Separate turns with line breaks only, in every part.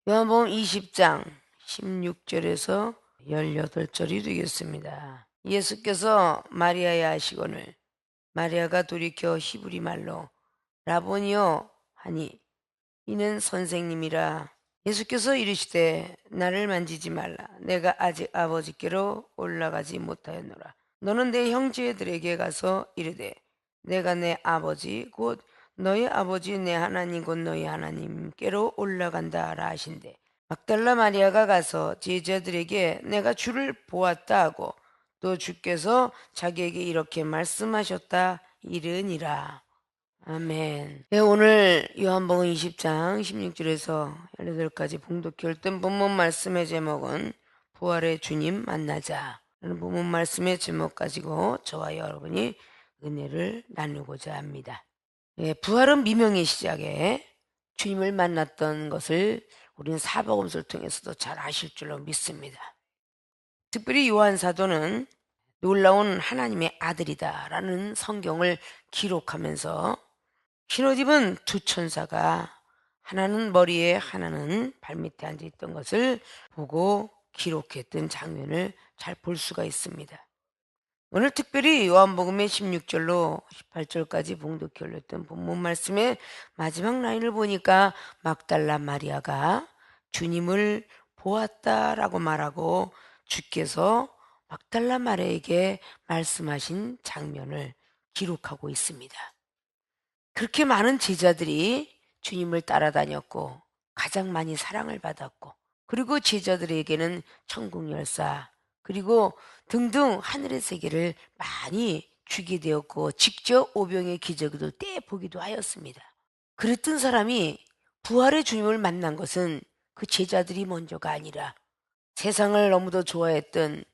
요한복음 20장 16절에서 18절이 되겠습니다. 예수께서 마리아의 아시거늘 마리아가 돌이켜 히브리 말로 라보니요 하니 이는 선생님이라. 예수께서 이르시되 나를 만지지 말라. 내가 아직 아버지께로 올라가지 못하였노라. 너는 내 형제들에게 가서 이르되 내가 내 아버지 곧 너희 아버지 내 하나님 곧 너희 하나님께로 올라간다라 하신대. 막달라 마리아가 가서 제자들에게 내가 주를 보았다 하고 또 주께서 자기에게 이렇게 말씀하셨다 이르니라. 아멘. 네, 오늘 요한복음 20장 16절에서 18절까지 봉독해 옳던 본문 말씀의 제목은 부활의 주님 만나자 라는 본문 말씀의 제목 가지고 저와 여러분이 은혜를 나누고자 합니다. 네, 부활은 미명의 시작에 주님을 만났던 것을 우리는 사복음서를 통해서도 잘 아실 줄로 믿습니다. 특별히 요한 사도는 놀라운 하나님의 아들이다라는 성경을 기록하면서 흰옷 입은 두 천사가 하나는 머리에 하나는 발밑에 앉아 있던 것을 보고 기록했던 장면을 잘 볼 수가 있습니다. 오늘 특별히 요한복음의 16절로 18절까지 봉독해 올렸던 본문 말씀의 마지막 라인을 보니까 막달라 마리아가 주님을 보았다라고 말하고 주께서 막달라 마리아에게 말씀하신 장면을 기록하고 있습니다. 그렇게 많은 제자들이 주님을 따라다녔고 가장 많이 사랑을 받았고 그리고 제자들에게는 천국 열사 그리고 등등 하늘의 세계를 많이 주게 되었고 직접 오병의 기적을 떼보기도 하였습니다. 그랬던 사람이 부활의 주님을 만난 것은 그 제자들이 먼저가 아니라 세상을 너무도 좋아했던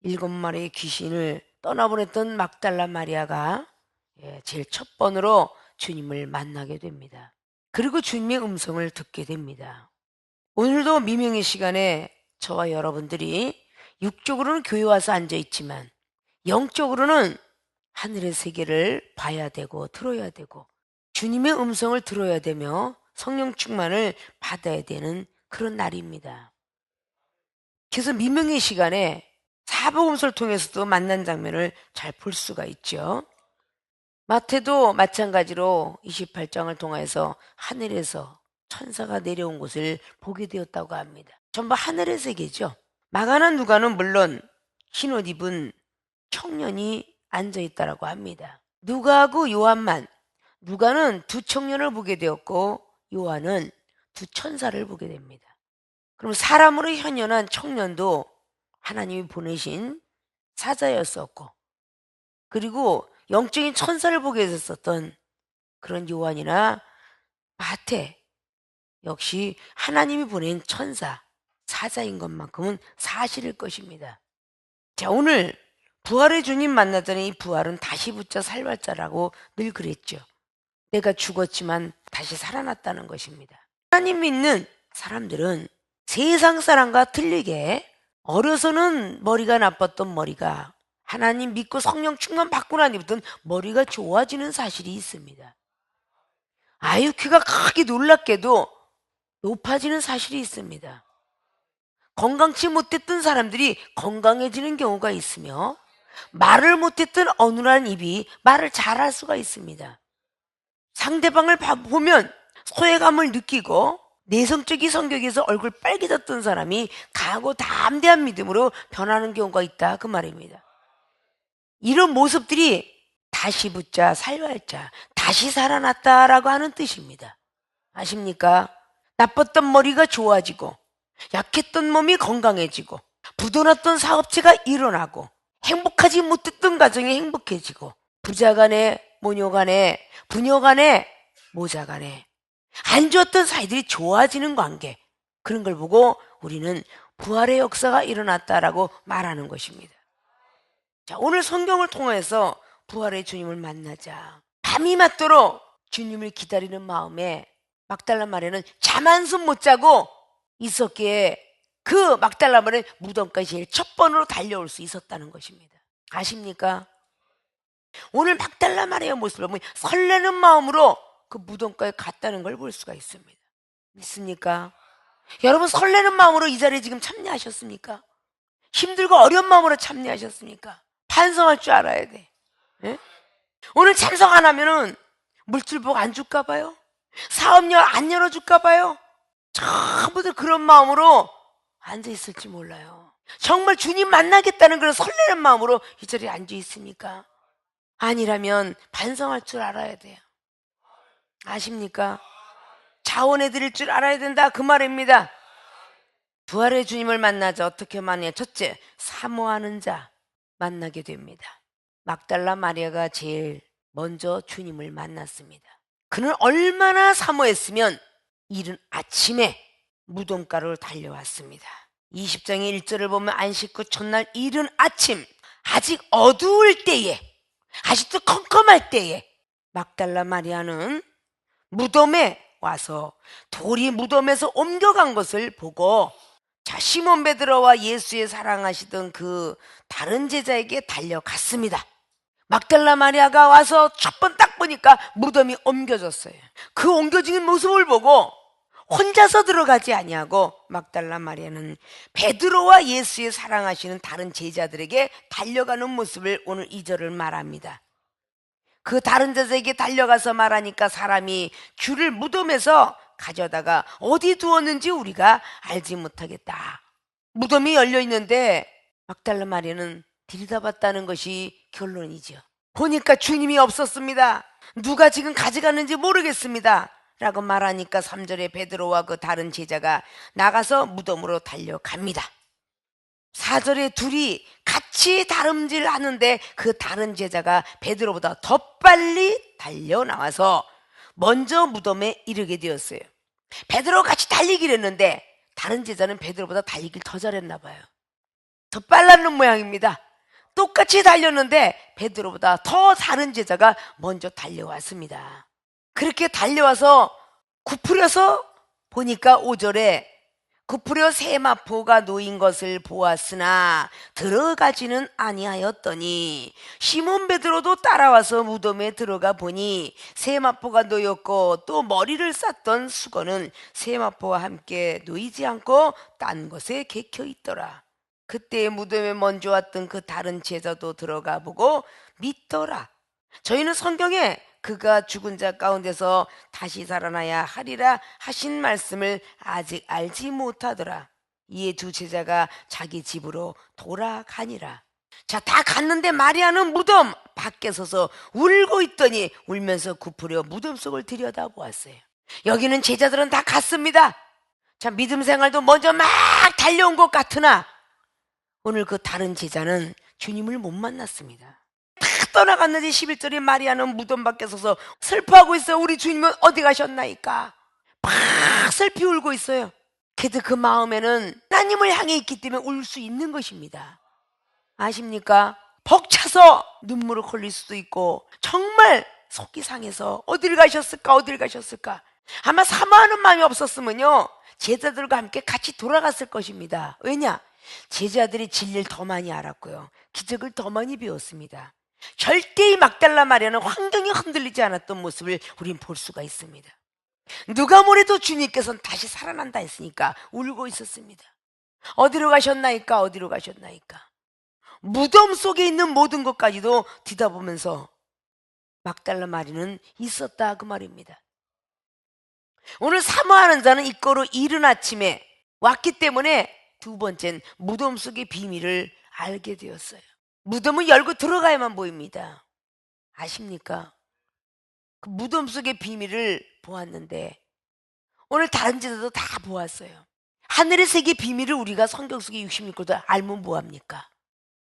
7마리의 귀신을 떠나보냈던 막달라 마리아가 제일 첫 번으로 주님을 만나게 됩니다. 그리고 주님의 음성을 듣게 됩니다. 오늘도 미명의 시간에 저와 여러분들이 육적으로는 교회 와서 앉아 있지만 영적으로는 하늘의 세계를 봐야 되고 들어야 되고 주님의 음성을 들어야 되며 성령 충만을 받아야 되는 그런 날입니다. 그래서 미명의 시간에 사복음서를 통해서도 만난 장면을 잘 볼 수가 있죠. 마태도 마찬가지로 28장을 통해서 하늘에서 천사가 내려온 것을 보게 되었다고 합니다. 전부 하늘의 세계죠. 마가나 누가는 물론 흰옷 입은 청년이 앉아 있다라고 합니다. 누가하고 요한만, 누가는 두 청년을 보게 되었고 요한은 두 천사를 보게 됩니다. 그럼 사람으로 현현한 청년도 하나님이 보내신 사자였었고 그리고 영적인 천사를 보게 됐었던 그런 요한이나 마태 역시 하나님이 보낸 천사, 사자인 것만큼은 사실일 것입니다. 자, 오늘 부활의 주님 만나더니 이 부활은 다시 붙자 살발자라고 늘 그랬죠. 내가 죽었지만 다시 살아났다는 것입니다. 하나님 믿는 사람들은 세상 사람과 틀리게 어려서는 머리가 나빴던 머리가 하나님 믿고 성령 충만 받고 난 뒤부터는 머리가 좋아지는 사실이 있습니다. IQ가 크게 놀랍게도 높아지는 사실이 있습니다. 건강치 못했던 사람들이 건강해지는 경우가 있으며 말을 못했던 어눌한 입이 말을 잘할 수가 있습니다. 상대방을 보면 소외감을 느끼고 내성적인 성격에서 얼굴 빨개졌던 사람이 강하고 담대한 믿음으로 변하는 경우가 있다 그 말입니다. 이런 모습들이 다시 붙자 살발자 다시 살아났다라고 하는 뜻입니다. 아십니까? 나빴던 머리가 좋아지고 약했던 몸이 건강해지고 부도났던 사업체가 일어나고 행복하지 못했던 가정이 행복해지고 부자간에 모녀간에 부녀간에 모자간에 안 좋았던 사이들이 좋아지는 관계 그런 걸 보고 우리는 부활의 역사가 일어났다라고 말하는 것입니다. 자, 오늘 성경을 통해서 부활의 주님을 만나자 밤이 맞도록 주님을 기다리는 마음에 막달라 마리아는 잠 한숨 못 자고 있었기에 그 막달라 마리아는 무덤까지 제일 첫 번으로 달려올 수 있었다는 것입니다. 아십니까? 오늘 막달라 마리아 모습을 보면 설레는 마음으로 그 무덤가에 갔다는 걸 볼 수가 있습니다. 믿습니까? 여러분 설레는 마음으로 이 자리에 지금 참여하셨습니까? 힘들고 어려운 마음으로 참여하셨습니까? 반성할 줄 알아야 돼. 예? 오늘 참석 안 하면은 물질복 안 줄까 봐요. 사업열 안 열어줄까 봐요. 전부들 그런 마음으로 앉아 있을지 몰라요. 정말 주님 만나겠다는 그런 설레는 마음으로 이 자리에 앉아 있습니까? 아니라면 반성할 줄 알아야 돼요. 아십니까? 자원해 드릴 줄 알아야 된다, 그 말입니다. 부활의 주님을 만나자 어떻게 만나냐? 첫째, 사모하는 자 만나게 됩니다. 막달라 마리아가 제일 먼저 주님을 만났습니다. 그는 얼마나 사모했으면 이른 아침에 무덤가로 달려왔습니다. 20장의 1절을 보면 안식 후 첫날 이른 아침, 아직 어두울 때에, 아직도 컴컴할 때에 막달라 마리아는 무덤에 와서 돌이 무덤에서 옮겨간 것을 보고, 자, 시몬 베드로와 예수의 사랑하시던 그 다른 제자에게 달려갔습니다. 막달라 마리아가 와서 첫 번 딱 보니까 무덤이 옮겨졌어요. 그 옮겨진 모습을 보고 혼자서 들어가지 아니하고 막달라 마리아는 베드로와 예수의 사랑하시는 다른 제자들에게 달려가는 모습을 오늘 2절을 말합니다. 그 다른 제자에게 달려가서 말하니까 사람이 귤을 무덤에서 가져다가 어디 두었는지 우리가 알지 못하겠다. 무덤이 열려 있는데 막달라 마리아는 들여다봤다는 것이 결론이죠. 보니까 주님이 없었습니다. 누가 지금 가져갔는지 모르겠습니다 라고 말하니까 3절에 베드로와 그 다른 제자가 나가서 무덤으로 달려갑니다. 4절에 둘이 같이 다름질 하는데 그 다른 제자가 베드로보다 더 빨리 달려나와서 먼저 무덤에 이르게 되었어요. 베드로가 같이 달리기를 했는데 다른 제자는 베드로보다 달리기를 더 잘했나 봐요. 더 빨랐는 모양입니다. 똑같이 달렸는데 베드로보다 더 다른 제자가 먼저 달려왔습니다. 그렇게 달려와서 굽으려서 보니까 5절에 굽으려 세마포가 놓인 것을 보았으나 들어가지는 아니하였더니 시몬 베드로도 따라와서 무덤에 들어가 보니 세마포가 놓였고 또 머리를 쌌던 수건은 세마포와 함께 놓이지 않고 딴 곳에 개켜 있더라. 그때 무덤에 먼저 왔던 그 다른 제자도 들어가 보고 믿더라. 저희는 성경에 그가 죽은 자 가운데서 다시 살아나야 하리라 하신 말씀을 아직 알지 못하더라. 이에 두 제자가 자기 집으로 돌아가니라. 자, 다 갔는데 마리아는 무덤 밖에 서서 울고 있더니 울면서 굽으려 무덤 속을 들여다보았어요. 여기는 제자들은 다 갔습니다. 자, 믿음 생활도 먼저 막 달려온 것 같으나 오늘 그 다른 제자는 주님을 못 만났습니다. 다 떠나갔는데 11절에 마리아는 무덤 밖에 서서 슬퍼하고 있어요. 우리 주님은 어디 가셨나이까? 막 슬피 울고 있어요. 그래도 그 마음에는 하나님을 향해 있기 때문에 울 수 있는 것입니다. 아십니까? 벅차서 눈물을 흘릴 수도 있고 정말 속이 상해서 어딜 가셨을까 어딜 가셨을까. 아마 사모하는 마음이 없었으면요 제자들과 함께 같이 돌아갔을 것입니다. 왜냐? 제자들이 진리를 더 많이 알았고요 기적을 더 많이 배웠습니다. 절대 이 막달라 마리아는 환경이 흔들리지 않았던 모습을 우린 볼 수가 있습니다. 누가 뭐래도 주님께서는 다시 살아난다 했으니까 울고 있었습니다. 어디로 가셨나이까 어디로 가셨나이까. 무덤 속에 있는 모든 것까지도 뒤다보면서 막달라 마리아는 있었다 그 말입니다. 오늘 사모하는 자는 이거로 이른 아침에 왔기 때문에 두 번째는 무덤 속의 비밀을 알게 되었어요. 무덤을 열고 들어가야만 보입니다. 아십니까? 그 무덤 속의 비밀을 보았는데 오늘 다른 제자도 다 보았어요. 하늘의 세계 비밀을 우리가 성경 속에 66권도 알면 뭐합니까?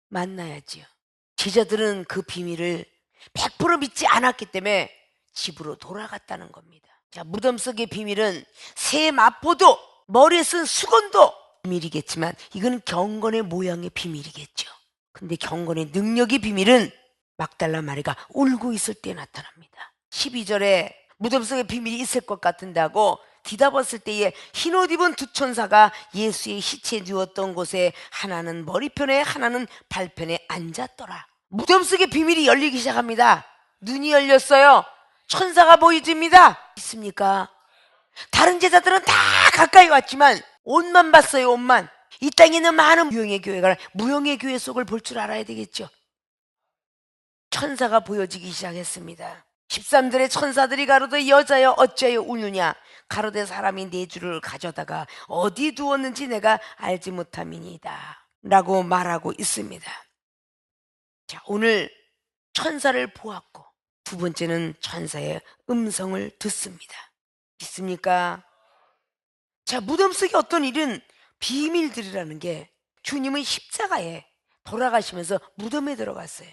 만나야지요. 제자들은 그 비밀을 100% 믿지 않았기 때문에 집으로 돌아갔다는 겁니다. 자, 무덤 속의 비밀은 새 마포도 머리에 쓴 수건도 비밀이겠지만 이건 경건의 모양의 비밀이겠죠. 근데 경건의 능력의 비밀은 막달라 마리아가 울고 있을 때 나타납니다. 12절에 무덤 속에 비밀이 있을 것 같은데 하고 뒤다봤을 때에 흰옷 입은 두 천사가 예수의 시체 누웠던 곳에 하나는 머리편에 하나는 발편에 앉았더라. 무덤 속의 비밀이 열리기 시작합니다. 눈이 열렸어요. 천사가 보여집니다. 있습니까? 다른 제자들은 다 가까이 왔지만 옷만 봤어요. 옷만. 이 땅에 있는 많은 무형의 교회가 무형의 교회 속을 볼 줄 알아야 되겠죠. 천사가 보여지기 시작했습니다. 13절에 천사들이 가로되 여자여 어찌하여 우느냐. 가로되 사람이 네 주를 가져다가 어디 두었는지 내가 알지 못함이니이다 라고 말하고 있습니다. 자, 오늘 천사를 보았고 두 번째는 천사의 음성을 듣습니다. 믿습니까? 자, 무덤 속에 어떤 일은 비밀들이라는 게, 주님은 십자가에 돌아가시면서 무덤에 들어갔어요.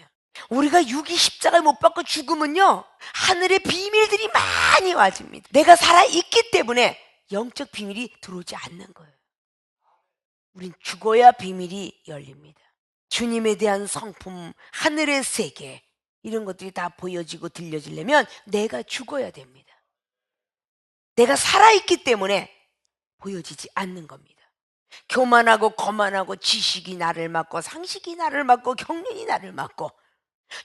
우리가 육이 십자가에 못 박고 죽으면요, 하늘의 비밀들이 많이 와집니다. 내가 살아있기 때문에 영적 비밀이 들어오지 않는 거예요. 우린 죽어야 비밀이 열립니다. 주님에 대한 성품, 하늘의 세계, 이런 것들이 다 보여지고 들려지려면 내가 죽어야 됩니다. 내가 살아있기 때문에 보여지지 않는 겁니다. 교만하고 거만하고 지식이 나를 막고 상식이 나를 막고 경륜이 나를 막고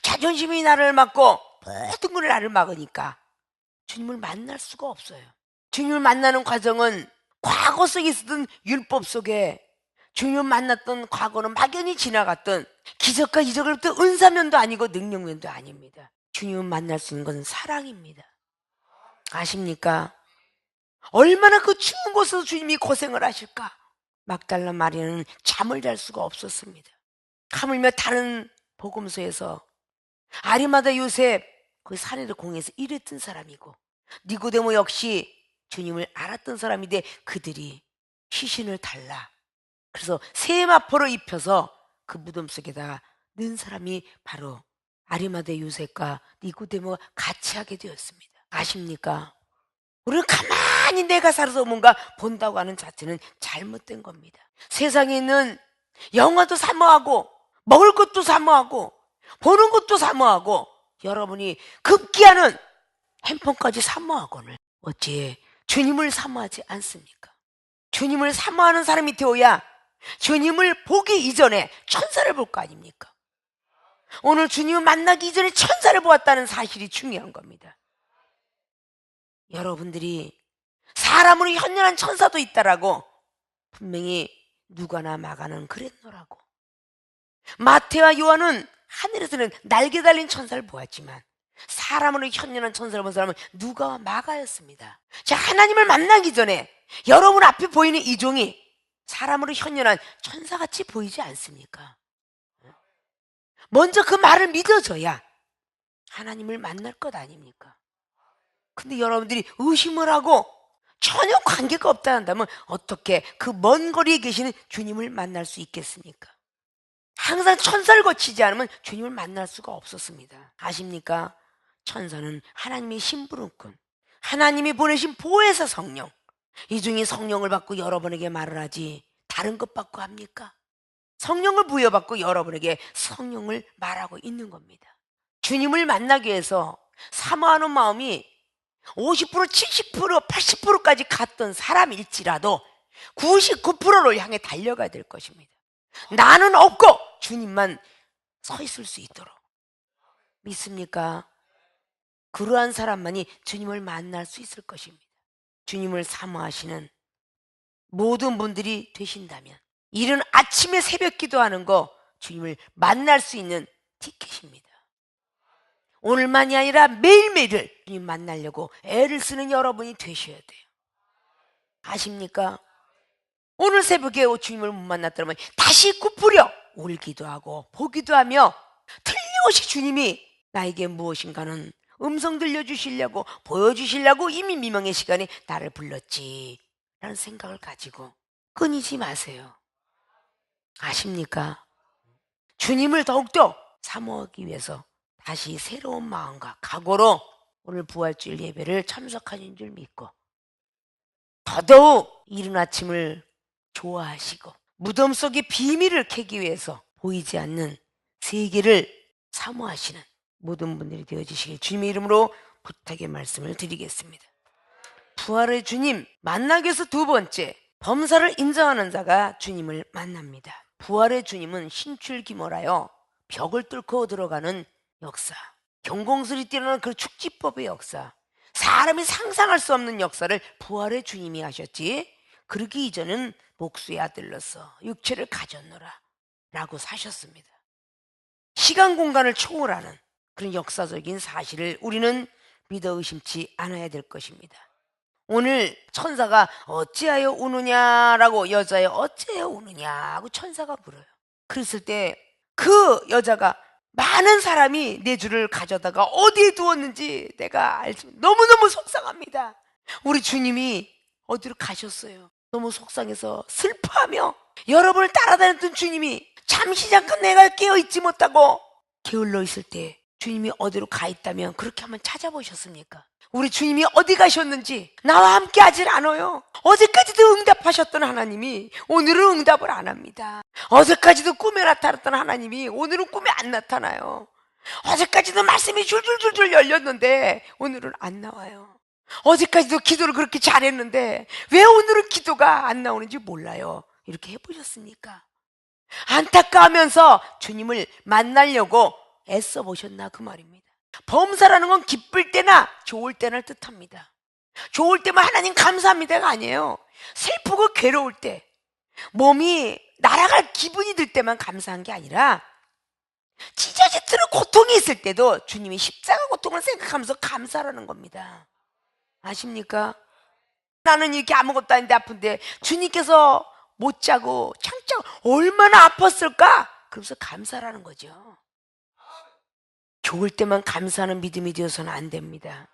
자존심이 나를 막고 모든 걸 나를 막으니까 주님을 만날 수가 없어요. 주님을 만나는 과정은 과거 속에 있었던 율법 속에 주님을 만났던 과거는 막연히 지나갔던 기적과 이적으로부터 은사면도 아니고 능력면도 아닙니다. 주님을 만날 수 있는 것은 사랑입니다. 아십니까? 얼마나 그 추운 곳에서 주님이 고생을 하실까? 막달라 마리아는 잠을 잘 수가 없었습니다. 하물며 다른 복음서에서 아리마다 요셉 그 사내를 공에서 일했던 사람이고, 니고데모 역시 주님을 알았던 사람인데 그들이 시신을 달라, 그래서 세마포를 입혀서 그 무덤 속에다 넣은 사람이 바로 아리마다 요셉과 니고데모가 같이 하게 되었습니다. 아십니까? 우리는 가만히 내가 살아서 뭔가 본다고 하는 자체는 잘못된 겁니다. 세상에 있는 영화도 사모하고 먹을 것도 사모하고 보는 것도 사모하고 여러분이 급기야는 핸폰까지 사모하고는 어찌 주님을 사모하지 않습니까? 주님을 사모하는 사람이 되어야 주님을 보기 이전에 천사를 볼 거 아닙니까? 오늘 주님을 만나기 이전에 천사를 보았다는 사실이 중요한 겁니다. 여러분들이 사람으로 현존한 천사도 있다라고 분명히 누가나 마가는 그랬노라고. 마태와 요한은 하늘에서는 날개 달린 천사를 보았지만 사람으로 현존한 천사를 본 사람은 누가와 마가였습니다. 자, 하나님을 만나기 전에 여러분 앞에 보이는 이 종이 사람으로 현존한 천사같이 보이지 않습니까? 먼저 그 말을 믿어줘야 하나님을 만날 것 아닙니까? 근데 여러분들이 의심을 하고 전혀 관계가 없다 한다면 어떻게 그 먼 거리에 계시는 주님을 만날 수 있겠습니까? 항상 천사를 거치지 않으면 주님을 만날 수가 없었습니다. 아십니까? 천사는 하나님의 심부름꾼, 하나님이 보내신 보혜사 성령, 이 중에 성령을 받고 여러분에게 말을 하지 다른 것 받고 합니까? 성령을 부여받고 여러분에게 성령을 말하고 있는 겁니다. 주님을 만나기 위해서 사모하는 마음이 50%, 70%, 80%까지 갔던 사람일지라도 99%를 향해 달려가야 될 것입니다. 나는 없고 주님만 서 있을 수 있도록. 믿습니까? 그러한 사람만이 주님을 만날 수 있을 것입니다. 주님을 사모하시는 모든 분들이 되신다면 이른 아침에 새벽 기도하는 거 주님을 만날 수 있는 티켓입니다. 오늘만이 아니라 매일매일을 주님 만나려고 애를 쓰는 여러분이 되셔야 돼요. 아십니까? 오늘 새벽에 주님을 못 만났다면 다시 굽으려 울기도 하고 보기도 하며 틀림없이 주님이 나에게 무엇인가는 음성 들려주시려고 보여주시려고 이미 미명의 시간에 나를 불렀지 라는 생각을 가지고 끊이지 마세요. 아십니까? 주님을 더욱더 사모하기 위해서 다시 새로운 마음과 각오로 오늘 부활주일 예배를 참석하신 줄 믿고 더더욱 이른 아침을 좋아하시고 무덤 속의 비밀을 캐기 위해서 보이지 않는 세계를 사모하시는 모든 분들이 되어주시길 주님의 이름으로 부탁의 말씀을 드리겠습니다. 부활의 주님 만나기 위해서 두 번째, 범사를 인정하는 자가 주님을 만납니다. 부활의 주님은 신출기몰하여 벽을 뚫고 들어가는 역사, 경공술이 뛰어나는 그 축지법의 역사, 사람이 상상할 수 없는 역사를 부활의 주님이 하셨지 그러기 이전은 목수의 아들로서 육체를 가졌노라 라고 사셨습니다. 시간 공간을 초월하는 그런 역사적인 사실을 우리는 믿어 의심치 않아야 될 것입니다. 오늘 천사가 어찌하여 우느냐라고, 여자여 어찌하여 우느냐고 천사가 물어요. 그랬을 때 그 여자가 많은 사람이 내 주를 가져다가 어디에 두었는지 내가 알지, 너무너무 속상합니다. 우리 주님이 어디로 가셨어요. 너무 속상해서 슬퍼하며 여러분을 따라다녔던 주님이 잠시 잠깐 내가 깨어있지 못하고 게을러 있을 때 주님이 어디로 가 있다면 그렇게 한번 찾아보셨습니까? 우리 주님이 어디 가셨는지 나와 함께 하질 않아요. 어제까지도 응답하셨던 하나님이 오늘은 응답을 안 합니다. 어제까지도 꿈에 나타났던 하나님이 오늘은 꿈에 안 나타나요. 어제까지도 말씀이 줄줄줄줄 열렸는데 오늘은 안 나와요. 어제까지도 기도를 그렇게 잘했는데 왜 오늘은 기도가 안 나오는지 몰라요. 이렇게 해보셨습니까? 안타까우면서 주님을 만나려고 애써 보셨나 그 말입니다. 범사라는 건 기쁠 때나 좋을 때나 뜻합니다. 좋을 때만 하나님 감사합니다가 아니에요. 슬프고 괴로울 때, 몸이 날아갈 기분이 들 때만 감사한 게 아니라 찢어지도록 고통이 있을 때도 주님이 십자가 고통을 생각하면서 감사라는 겁니다. 아십니까? 나는 이렇게 아무것도 아닌데 아픈데 주님께서 못 자고 창창 얼마나 아팠을까? 그러면서 감사라는 거죠. 좋을 때만 감사하는 믿음이 되어서는 안 됩니다.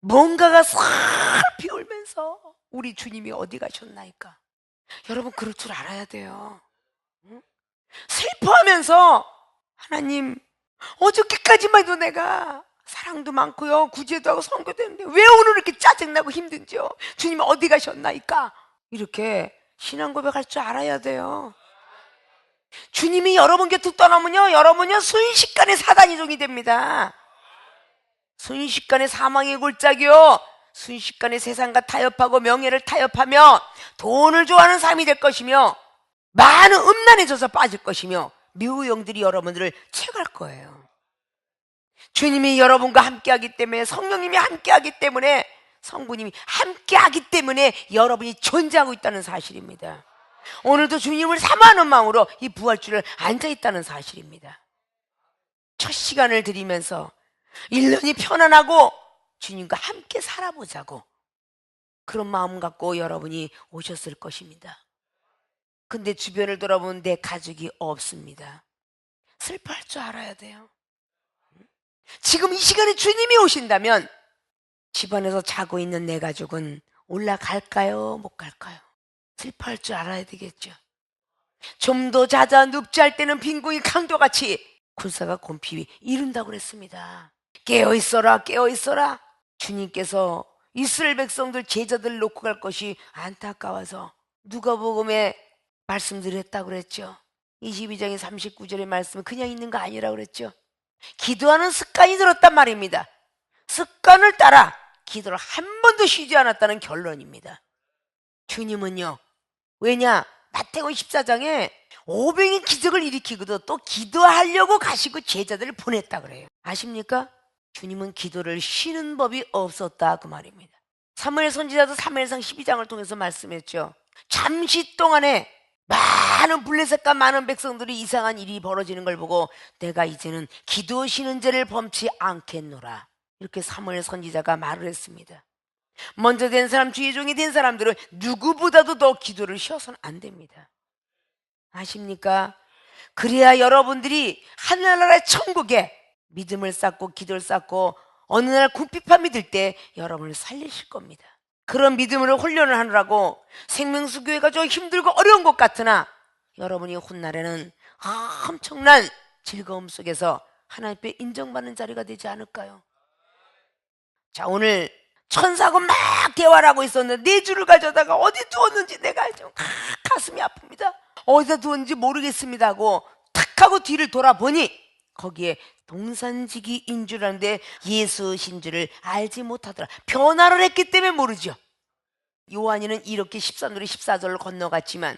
뭔가가 슬피 울면서 우리 주님이 어디 가셨나이까? 여러분 그럴 줄 알아야 돼요. 응? 슬퍼하면서 하나님 어저께까지만 해도 내가 사랑도 많고요 구제도 하고 선교도 했는데 왜 오늘 이렇게 짜증나고 힘든지요? 주님 어디 가셨나이까? 이렇게 신앙 고백할 줄 알아야 돼요. 주님이 여러분 곁을 떠나면요 여러분요 순식간에 사단이종이 됩니다. 순식간에 사망의 골짜기요, 순식간에 세상과 타협하고 명예를 타협하며 돈을 좋아하는 삶이 될 것이며 많은 음란에 져서 빠질 것이며 미우의 영들이 여러분들을 채갈 거예요. 주님이 여러분과 함께하기 때문에, 성령님이 함께하기 때문에, 성부님이 함께하기 때문에 여러분이 존재하고 있다는 사실입니다. 오늘도 주님을 사모하는 마음으로 이 부활주를 앉아있다는 사실입니다. 첫 시간을 드리면서 1년이 편안하고 주님과 함께 살아보자고 그런 마음 갖고 여러분이 오셨을 것입니다. 근데 주변을 돌아보면 내 가족이 없습니다. 슬퍼할 줄 알아야 돼요. 지금 이 시간에 주님이 오신다면 집안에서 자고 있는 내 가족은 올라갈까요? 못 갈까요? 슬퍼할 줄 알아야 되겠죠. 좀 더 자자 눕지 할 때는 빈궁이 강도같이 굴사가 곰피 이룬다고 그랬습니다. 깨어있어라 깨어있어라. 주님께서 이스라엘 백성들 제자들을 놓고 갈 것이 안타까워서 누가복음에 말씀드렸다고 그랬죠. 22장의 39절의 말씀은 그냥 있는 거 아니라고 그랬죠. 기도하는 습관이 들었단 말입니다. 습관을 따라 기도를 한 번도 쉬지 않았다는 결론입니다. 주님은요, 왜냐? 마태복음 14장에 500인 기적을 일으키고도 또 기도하려고 가시고 제자들을 보냈다 그래요. 아십니까? 주님은 기도를 쉬는 법이 없었다 그 말입니다. 사무엘 선지자도 사무엘상 12장을 통해서 말씀했죠. 잠시 동안에 많은 블레셋과 많은 백성들이 이상한 일이 벌어지는 걸 보고 내가 이제는 기도 쉬는 죄를 범치 않겠노라, 이렇게 사무엘 선지자가 말을 했습니다. 먼저 된 사람, 주의 종이 된 사람들은 누구보다도 더 기도를 쉬어서는 안 됩니다. 아십니까? 그래야 여러분들이 하늘나라의 천국에 믿음을 쌓고 기도를 쌓고 어느 날 궁핍함이 들 때 여러분을 살리실 겁니다. 그런 믿음으로 훈련을 하느라고 생명수 교회가 좀 힘들고 어려운 것 같으나 여러분이 훗날에는 엄청난 즐거움 속에서 하나님께 인정받는 자리가 되지 않을까요? 자, 오늘 천사하고 막 대화를 하고 있었는데 네 주를 가져다가 어디 두었는지 내가 좀 가슴이 아픕니다. 어디다 두었는지 모르겠습니다 하고 탁 하고 뒤를 돌아보니 거기에 동산지기인 줄 아는데 예수신 줄을 알지 못하더라. 변화를 했기 때문에 모르죠. 요한이는 이렇게 13절에 14절을 건너갔지만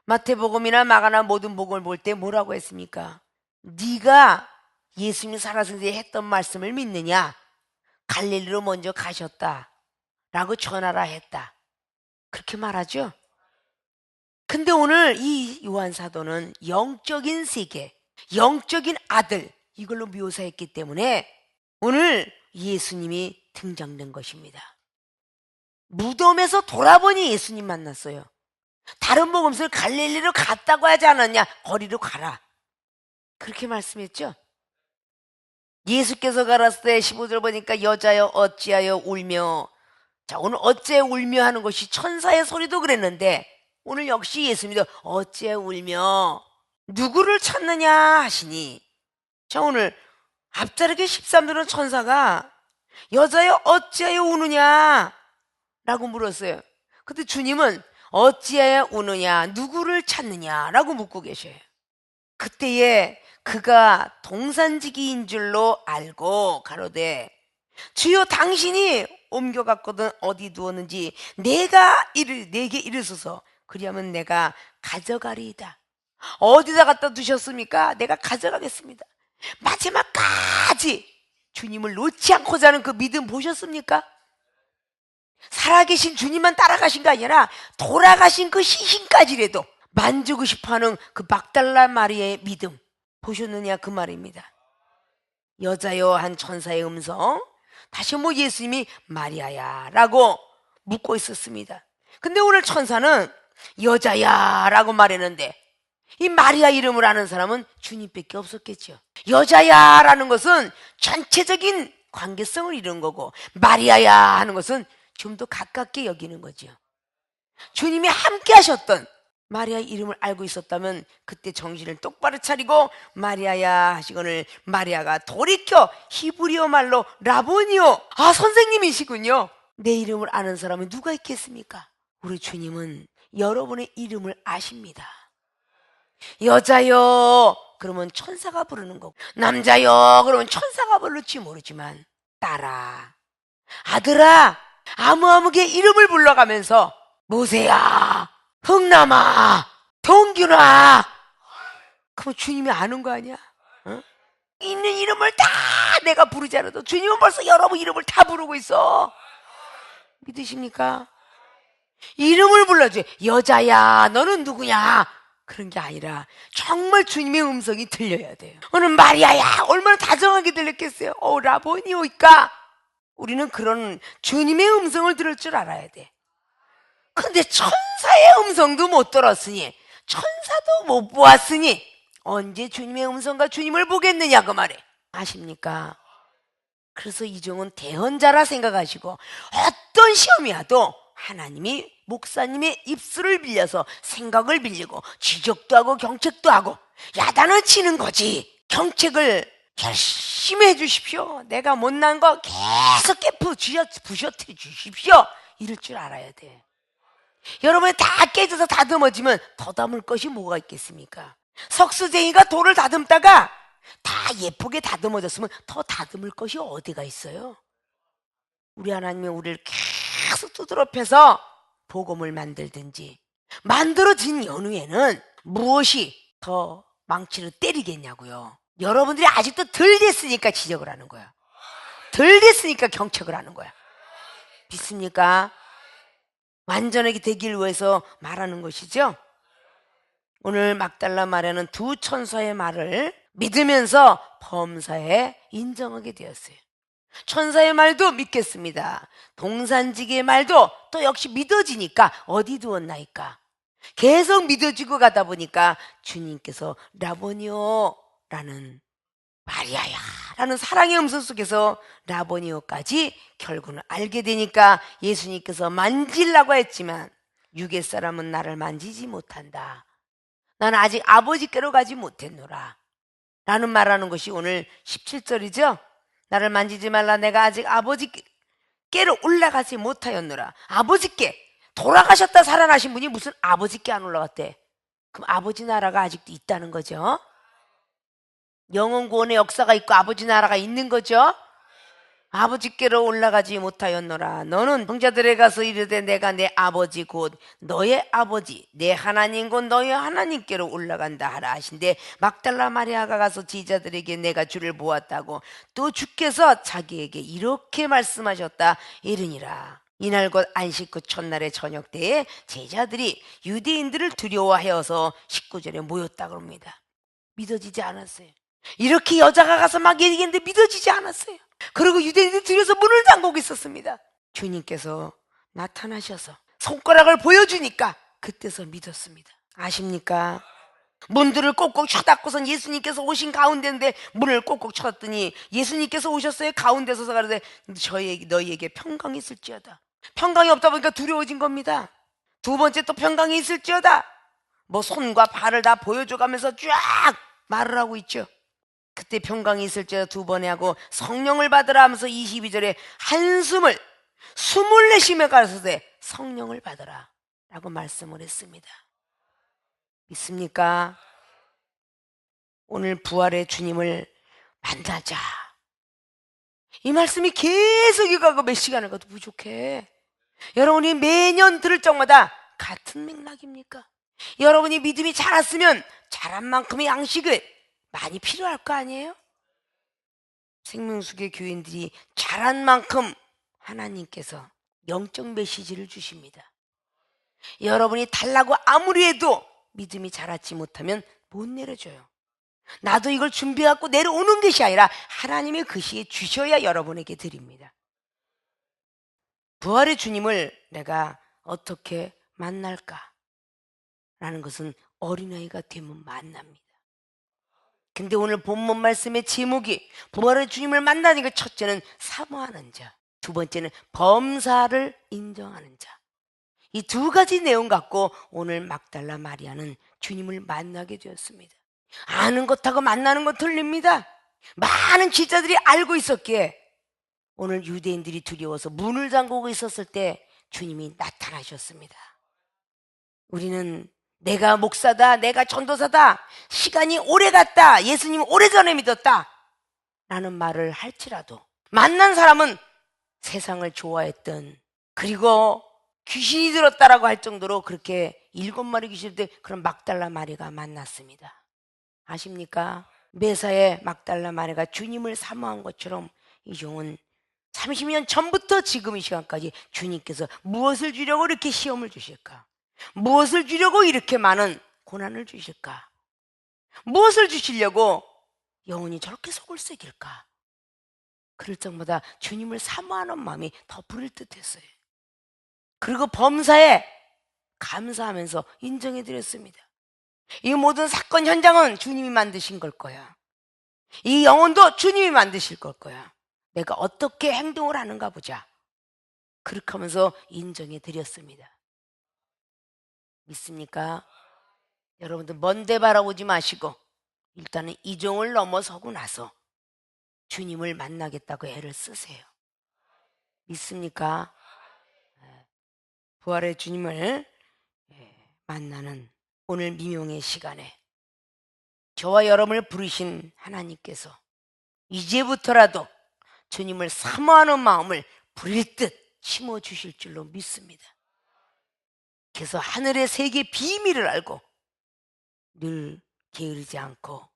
마태복음이나 마가나 모든 복음을 볼 때 뭐라고 했습니까? 네가 예수님이 살아서 했던 말씀을 믿느냐? 갈릴리로 먼저 가셨다 라고 전하라 했다. 그렇게 말하죠. 근데 오늘 이 요한 사도는 영적인 세계, 영적인 아들, 이걸로 묘사했기 때문에 오늘 예수님이 등장된 것입니다. 무덤에서 돌아보니 예수님 만났어요. 다른 복음서를 갈릴리로 갔다고 하지 않았냐? 거리로 가라. 그렇게 말씀했죠. 예수께서 가라을 때 15절 보니까 여자여 어찌하여 울며. 자, 오늘 어찌 울며 하는 것이 천사의 소리도 그랬는데 오늘 역시 예수님도 어찌 울며 누구를 찾느냐 하시니. 자, 오늘 앞자르기 13절은 천사가 여자여 어찌하여 우느냐 라고 물었어요. 근데 주님은 어찌하여 우느냐, 누구를 찾느냐 라고 묻고 계셔요. 그때에 그가 동산지기인 줄로 알고 가로되 주여 당신이 옮겨갔거든 어디 두었는지 내게 이르소서. 그리하면 내가 가져가리이다. 어디다 갖다 두셨습니까? 내가 가져가겠습니다. 마지막까지 주님을 놓지 않고자 하는 그 믿음 보셨습니까? 살아계신 주님만 따라가신 게 아니라 돌아가신 그 시신까지라도 만지고 싶어하는 그 막달라 마리아의 믿음 보셨느냐 그 말입니다. 여자여 한 천사의 음성, 다시 한번 예수님이 마리아야 라고 묻고 있었습니다. 근데 오늘 천사는 여자야 라고 말했는데 이 마리아 이름을 아는 사람은 주님밖에 없었겠죠. 여자야 라는 것은 전체적인 관계성을 이룬 거고 마리아야 하는 것은 좀 더 가깝게 여기는 거죠. 주님이 함께 하셨던 마리아 이름을 알고 있었다면 그때 정신을 똑바로 차리고 마리아야 하시거늘 마리아가 돌이켜 히브리어 말로 라보니오, 아 선생님이시군요. 내 이름을 아는 사람이 누가 있겠습니까? 우리 주님은 여러분의 이름을 아십니다. 여자요 그러면 천사가 부르는 거고, 남자요 그러면 천사가 부를지 모르지만 딸아, 아들아, 아무개 이름을 불러가면서 모세야, 흥남아, 동균아, 그럼 주님이 아는 거 아니야? 어? 있는 이름을 다 내가 부르지 않아도 주님은 벌써 여러분 이름을 다 부르고 있어. 믿으십니까? 이름을 불러줘. 여자야 너는 누구냐 그런 게 아니라 정말 주님의 음성이 들려야 돼요. 오늘 마리아야 얼마나 다정하게 들렸겠어요. 라보니오이까. 우리는 그런 주님의 음성을 들을 줄 알아야 돼. 근데 천사의 음성도 못 들었으니, 천사도 못 보았으니 언제 주님의 음성과 주님을 보겠느냐 그 말에 아십니까? 그래서 이종은 대언자라 생각하시고 어떤 시험이 와도 하나님이 목사님의 입술을 빌려서 생각을 빌리고 지적도 하고 경책도 하고 야단을 치는 거지. 경책을 열심히 해주십시오. 내가 못난 거 계속 부셔뜨려 주십시오. 이럴 줄 알아야 돼. 여러분이 다 깨져서 다듬어지면 더듬을 것이 뭐가 있겠습니까? 석수쟁이가 돌을 다듬다가 다 예쁘게 다듬어졌으면 더 다듬을 것이 어디가 있어요? 우리 하나님이 우리를 계속 두드러 패서 복음을 만들든지 만들어진 연후에는 무엇이 더 망치를 때리겠냐고요. 여러분들이 아직도 덜 됐으니까 지적을 하는 거야. 덜 됐으니까 경책을 하는 거야. 믿습니까? 완전하게 되길 위해서 말하는 것이죠. 오늘 막달라 마리아는 두 천사의 말을 믿으면서 범사에 인정하게 되었어요. 천사의 말도 믿겠습니다. 동산지기의 말도 또 역시 믿어지니까 어디 두었나이까. 계속 믿어지고 가다 보니까 주님께서 라보니오라는 마리아야 라는 사랑의 음성 속에서 라보니오까지 결국은 알게 되니까 예수님께서 만지려고 했지만 육의 사람은 나를 만지지 못한다. 나는 아직 아버지께로 가지 못했노라 라는 말하는 것이 오늘 17절이죠. 나를 만지지 말라. 내가 아직 아버지께로 올라가지 못하였노라. 아버지께 돌아가셨다 살아나신 분이 무슨 아버지께 안 올라갔대? 그럼 아버지 나라가 아직도 있다는 거죠. 영원 구원의 역사가 있고 아버지 나라가 있는 거죠. 아버지께로 올라가지 못하였노라. 너는 형제들에 가서 이르되 내가 내 아버지 곧 너의 아버지 내 하나님 곧 너의 하나님께로 올라간다 하라 하신데, 막달라 마리아가 가서 제자들에게 내가 주를 보았다고 또 주께서 자기에게 이렇게 말씀하셨다 이르니라. 이날 곧 안식 후 첫날의 저녁 때에 제자들이 유대인들을 두려워하여서 19절에 모였다 그럽니다. 믿어지지 않았어요. 이렇게 여자가 가서 막 얘기했는데 믿어지지 않았어요. 그리고 유대인들이 들여서 문을 잠그고 있었습니다. 주님께서 나타나셔서 손가락을 보여주니까 그때서 믿었습니다. 아십니까? 문들을 꼭꼭 쳐닫고선 예수님께서 오신 가운데인데 문을 꼭꼭 쳐닫더니 예수님께서 오셨어요. 가운데 서서 가는데 너희에게 평강이 있을지어다. 평강이 없다 보니까 두려워진 겁니다. 두 번째 또 평강이 있을지어다. 뭐 손과 발을 다 보여줘가면서 쫙 말을 하고 있죠. 그때 평강이 있을지어다 두 번에 하고 성령을 받으라 하면서 22절에 한숨을 숨을 내쉬며 가라사대 성령을 받으라 라고 말씀을 했습니다. 믿습니까? 오늘 부활의 주님을 만나자. 이 말씀이 계속 이어가고 몇 시간을 가도 부족해. 여러분이 매년 들을 적마다 같은 맥락입니까? 여러분이 믿음이 자랐으면 자란 만큼의 양식을 많이 필요할 거 아니에요? 생명수계 교인들이 자란 만큼 하나님께서 영적 메시지를 주십니다. 여러분이 달라고 아무리 해도 믿음이 자라지 못하면 못 내려줘요. 나도 이걸 준비해갖고 내려오는 것이 아니라 하나님의 그 시에 주셔야 여러분에게 드립니다. 부활의 주님을 내가 어떻게 만날까? 라는 것은 어린아이가 되면 만납니다. 근데 오늘 본문 말씀의 제목이 부활의 주님을 만나니까 첫째는 사모하는 자, 두 번째는 범사를 인정하는 자. 이 두 가지 내용 갖고 오늘 막달라 마리아는 주님을 만나게 되었습니다. 아는 것하고 만나는 것 틀립니다. 많은 지자들이 알고 있었기에 오늘 유대인들이 두려워서 문을 잠그고 있었을 때 주님이 나타나셨습니다. 우리는 내가 목사다, 내가 전도사다, 시간이 오래 갔다, 예수님 오래전에 믿었다 라는 말을 할지라도 만난 사람은 세상을 좋아했던, 그리고 귀신이 들었다라고 할 정도로 그렇게 7마리 귀신일 때 그런 막달라 마리가 만났습니다. 아십니까? 매사에 막달라 마리가 주님을 사모한 것처럼 이 종은 30년 전부터 지금 이 시간까지 주님께서 무엇을 주려고 이렇게 시험을 주실까? 무엇을 주려고 이렇게 많은 고난을 주실까? 무엇을 주시려고 영혼이 저렇게 속을 새길까? 그럴 적마다 주님을 사모하는 마음이 더 부를 듯했어요. 그리고 범사에 감사하면서 인정해 드렸습니다. 이 모든 사건 현장은 주님이 만드신 걸 거야. 이 영혼도 주님이 만드실 걸 거야. 내가 어떻게 행동을 하는가 보자. 그렇게 하면서 인정해 드렸습니다. 믿습니까? 여러분들 먼데 바라보지 마시고 일단은 이 종을 넘어서고 나서 주님을 만나겠다고 애를 쓰세요. 믿습니까? 부활의 주님을 만나는 오늘 미명의 시간에 저와 여러분을 부르신 하나님께서 이제부터라도 주님을 사모하는 마음을 부릴 듯 심어주실 줄로 믿습니다. 그래서 하늘의 세계 비밀을 알고 늘 게으르지 않고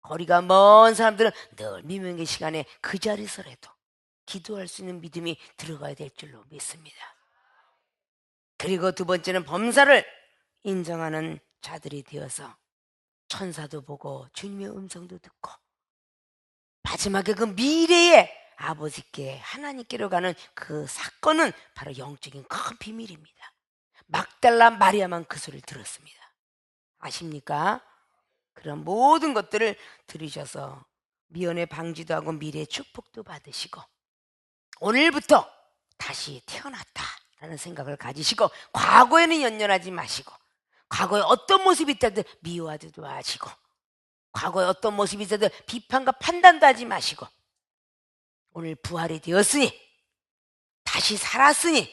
거리가 먼 사람들은 늘 미명의 시간에 그 자리서라도 기도할 수 있는 믿음이 들어가야 될 줄로 믿습니다. 그리고 두 번째는 범사를 인정하는 자들이 되어서 천사도 보고 주님의 음성도 듣고 마지막에 그 미래의 아버지께 하나님께로 가는 그 사건은 바로 영적인 큰 비밀입니다. 막달라 마리아만 그 소리를 들었습니다. 아십니까? 그런 모든 것들을 들으셔서 미연의 방지도 하고 미래의 축복도 받으시고 오늘부터 다시 태어났다라는 생각을 가지시고 과거에는 연연하지 마시고 과거에 어떤 모습이 있다든 미워하지도 마시고 과거에 어떤 모습이 있다든 비판과 판단도 하지 마시고 오늘 부활이 되었으니 다시 살았으니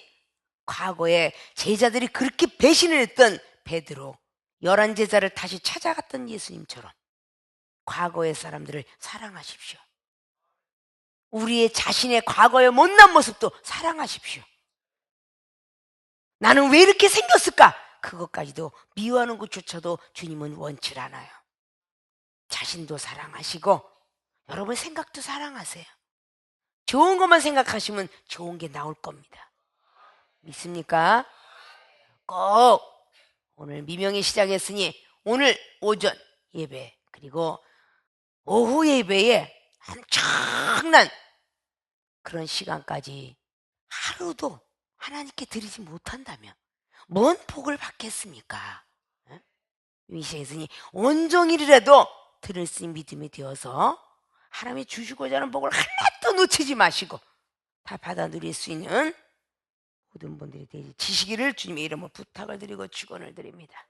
과거에 제자들이 그렇게 배신을 했던 베드로 11제자를 다시 찾아갔던 예수님처럼 과거의 사람들을 사랑하십시오. 우리의 자신의 과거의 못난 모습도 사랑하십시오. 나는 왜 이렇게 생겼을까? 그것까지도 미워하는 것조차도 주님은 원치 않아요. 자신도 사랑하시고 여러분 생각도 사랑하세요. 좋은 것만 생각하시면 좋은 게 나올 겁니다. 믿습니까? 꼭 오늘 미명이 시작했으니 오늘 오전 예배 그리고 오후 예배에 엄청난 그런 시간까지 하루도 하나님께 드리지 못한다면 뭔 복을 받겠습니까? 응? 이 시간에 온종일이라도 들을 수 있는 믿음이 되어서 하나님이 주시고자 하는 복을 하나도 놓치지 마시고 다 받아 누릴 수 있는 모든 분들이 되시기를 주님의 이름으로 부탁을 드리고 축원을 드립니다.